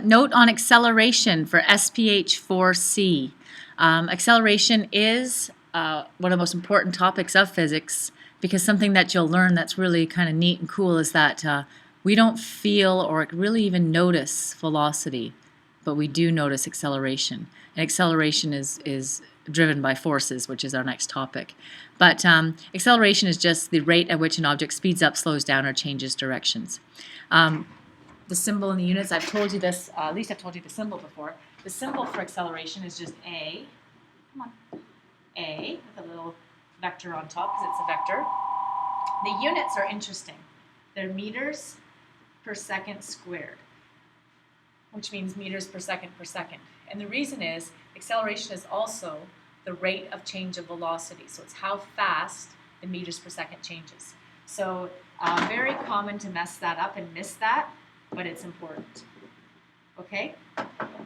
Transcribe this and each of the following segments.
Note on acceleration for SPH4C. Acceleration is one of the most important topics of physics, because something that you'll learn that's really kind of neat and cool is that we don't feel or really even notice velocity, but we do notice acceleration. And acceleration is driven by forces, which is our next topic. But acceleration is just the rate at which an object speeds up, slows down, or changes directions. The symbol in the units, I've told you this, at least I've told you the symbol before. The symbol for acceleration is just A, come on, A, with a little vector on top because it's a vector. The units are interesting. They're meters per second squared, which means meters per second per second. And the reason is acceleration is also the rate of change of velocity. So it's how fast the meters per second changes. So very common to mess that up and miss that, but it's important. Okay?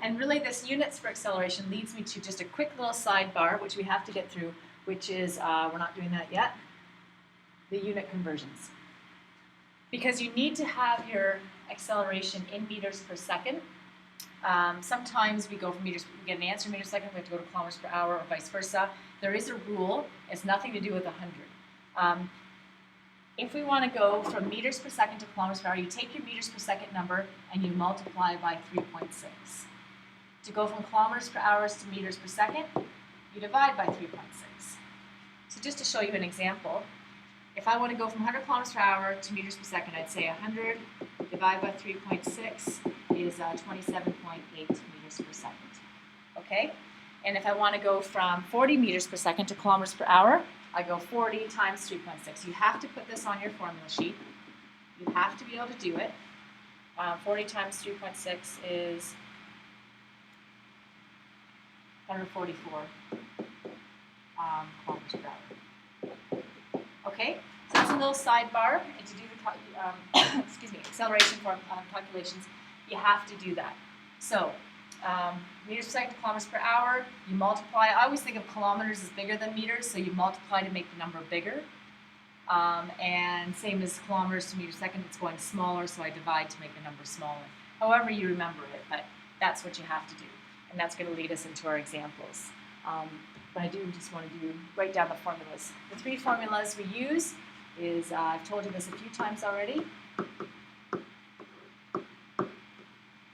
And really this units for acceleration leads me to just a quick little sidebar, which we have to get through, which is, we're not doing that yet, the unit conversions. Because you need to have your acceleration in meters per second. Sometimes we go from meters, we get an answer in meters per second, we have to go to kilometers per hour or vice versa. There is a rule, it's nothing to do with 100. If we want to go from meters per second to kilometers per hour, you take your meters per second number and you multiply by 3.6. To go from kilometers per hour to meters per second, you divide by 3.6. So just to show you an example, if I want to go from 100 kilometers per hour to meters per second, I'd say 100 divided by 3.6 is 27.8 meters per second. Okay? And if I want to go from 40 meters per second to kilometers per hour, I go 40 times 3.6. You have to put this on your formula sheet. You have to be able to do it. 40 times 3.6 is 144 kilometers per hour. Okay, so that's a little sidebar. And to do the excuse me, acceleration for calculations, you have to do that. So meters per second to kilometers per hour, you multiply. I always think of kilometers as bigger than meters, so you multiply to make the number bigger. And same as kilometers to meters per second, it's going smaller, so I divide to make the number smaller. However you remember it, but that's what you have to do. And that's going to lead us into our examples. But I do just want to write down the formulas. The three formulas we use is, I've told you this a few times already.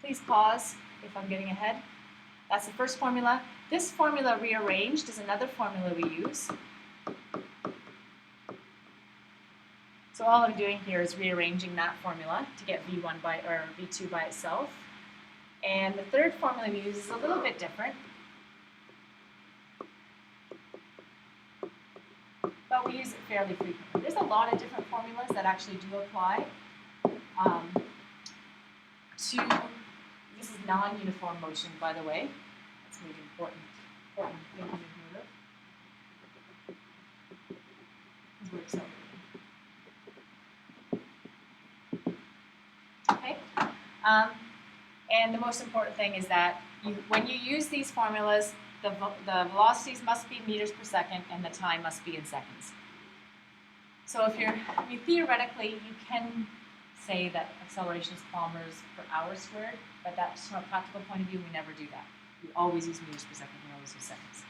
Please pause if I'm getting ahead. That's the first formula. This formula rearranged is another formula we use. So all I'm doing here is rearranging that formula to get V1 or V2 by itself. And the third formula we use is a little bit different. But we use it fairly frequently. There's a lot of different formulas that actually do apply to, this is non-uniform motion, by the way. That's maybe important thing to note. Because we're accelerating. Okay. And the most important thing is that when you use these formulas, the velocities must be meters per second and the time must be in seconds. So theoretically, you can say that acceleration is kilometers per hour squared, but that's from a practical point of view, we never do that. We always use meters per second, we always use seconds.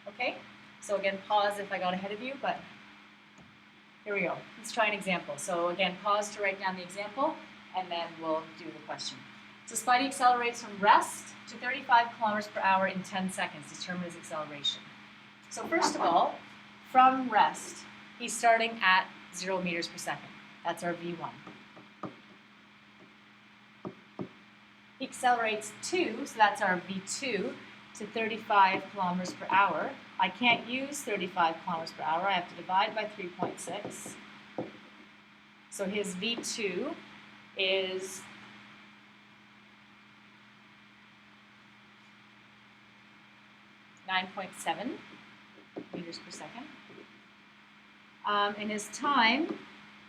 Okay? So again, pause if I got ahead of you, but here we go. Let's try an example. So again, pause to write down the example, and then we'll do the question. So Spidey accelerates from rest to 35 kilometers per hour in 10 seconds. Determine his acceleration. So first of all, from rest, he's starting at 0 meters per second. That's our V1. He accelerates 2, so that's our V2, to 35 kilometers per hour. I can't use 35 kilometers per hour. I have to divide by 3.6. So his V2 is 9.7 meters per second. And his time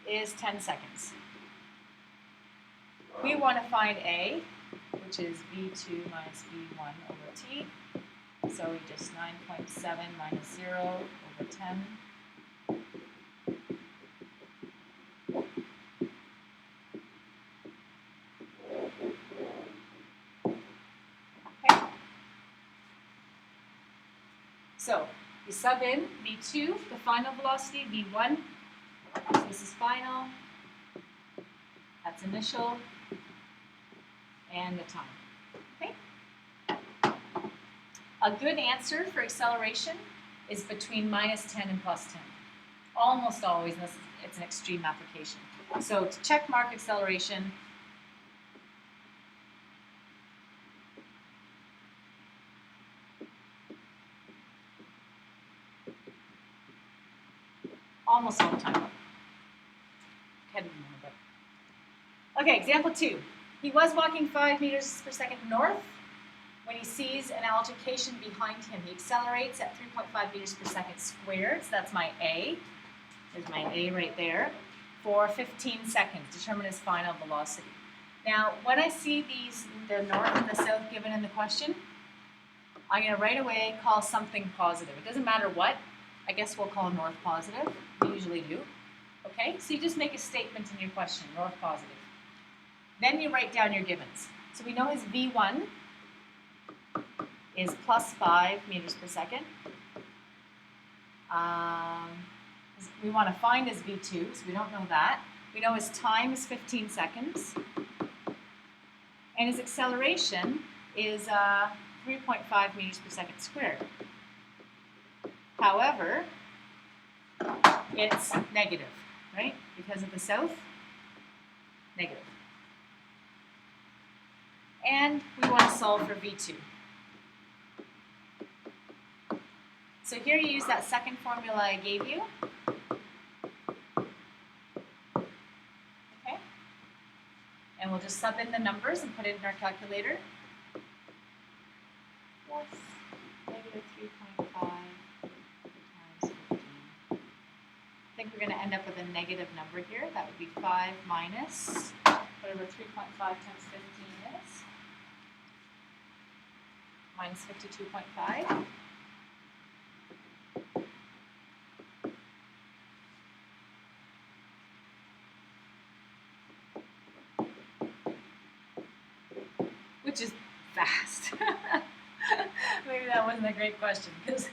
is 10 seconds. We want to find A, which is V2 minus V1 over T. So we just 9.7 minus 0 over 10. So you sub in v2, the final velocity, v1. So this is final. That's initial. And the time. Okay? A good answer for acceleration is between -10 and +10. Almost always, unless it's an extreme application. So to check mark acceleration, almost all the time. Okay, example 2. He was walking 5 meters per second north. When he sees an altercation behind him, he accelerates at 3.5 meters per second squared. So that's my A. There's my A right there. For 15 seconds. Determine his final velocity. Now, when I see these, the north and the south given in the question, I'm going to right away call something positive. It doesn't matter what. I guess we'll call north positive. We usually do. Okay? So you just make a statement in your question, north positive. Then you write down your givens. So we know his V1 is +5 meters per second. We want to find his V2, so we don't know that. We know his time is 15 seconds. And his acceleration is 3.5 meters per second squared. However, it's negative, right? Because of the south, negative. And we want to solve for V2. So here you use that second formula I gave you. Okay? And we'll just sub in the numbers and put it in our calculator. Yes, -3.5 times 15. I think we're going to end up with a negative number here. That would be 5 minus whatever 3.5 times 15 is. Minus 52.5. Which is fast. Maybe that wasn't a great question, because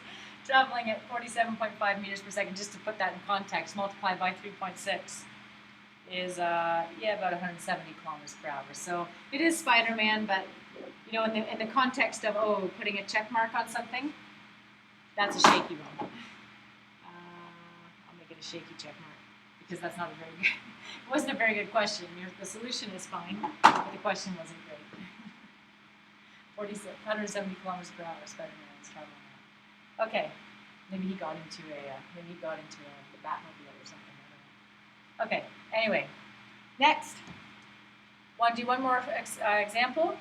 traveling at 47.5 meters per second, just to put that in context, multiplied by 3.6 is about 170 kilometers per hour. So it is Spider-Man, but you know, in the context of putting a check mark on something, that's a shaky one. I'll make it a shaky check mark because that's not a very good. It wasn't a very good question. The solution is fine, but the question wasn't great. 170 kilometers per hour, Spider-Man is traveling now. Okay, maybe he got into a Batmobile or something. I don't know. Okay. Anyway, next. Want to do one more example?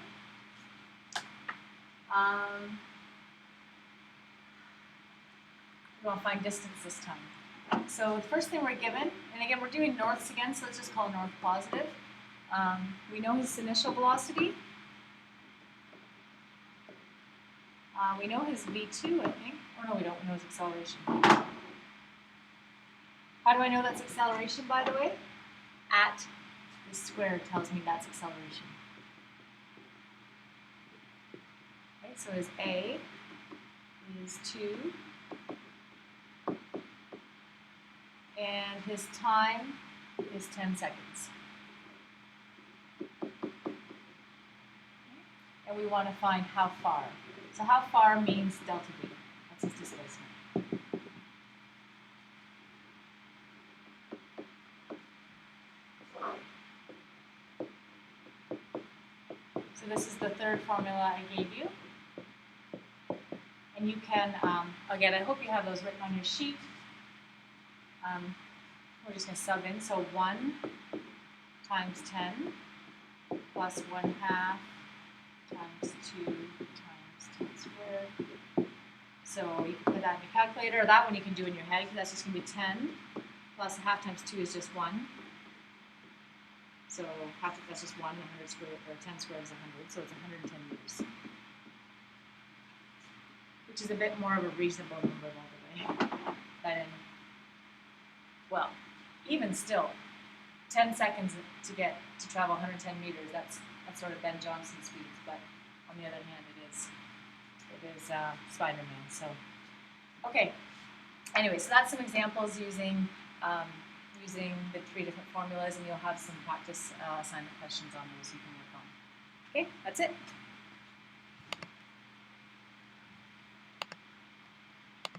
We want to find distance this time. So the first thing we're given, and again we're doing norths again, so let's just call north positive. We know his initial velocity. We know his V2, I think. Or no, we don't. We know his acceleration. How do I know that's acceleration, by the way? At the square tells me that's acceleration. Okay, so his A is 2. And his time is 10 seconds. And we want to find how far. So how far means delta V. That's his displacement. So this is the third formula I gave you. And you can, again, I hope you have those written on your sheet. We're just going to sub in. So 1 times 10 plus 1/2 times 2 times 10 squared. So you can put that in your calculator. That one you can do in your head because that's just going to be 10 plus 1/2 times 2 is just 1. So that's just 1. 100 squared, or 10 squared is 100. So it's 110 meters. Which is a bit more of a reasonable number, by the way. But well, even still, 10 seconds to travel 110 meters, that's sort of Ben Johnson speeds, but on the other hand, it is Spider-Man. So Okay. Anyway, so that's some examples using using the 3 different formulas, and you'll have some practice assignment questions on those you can work on. Okay, that's it.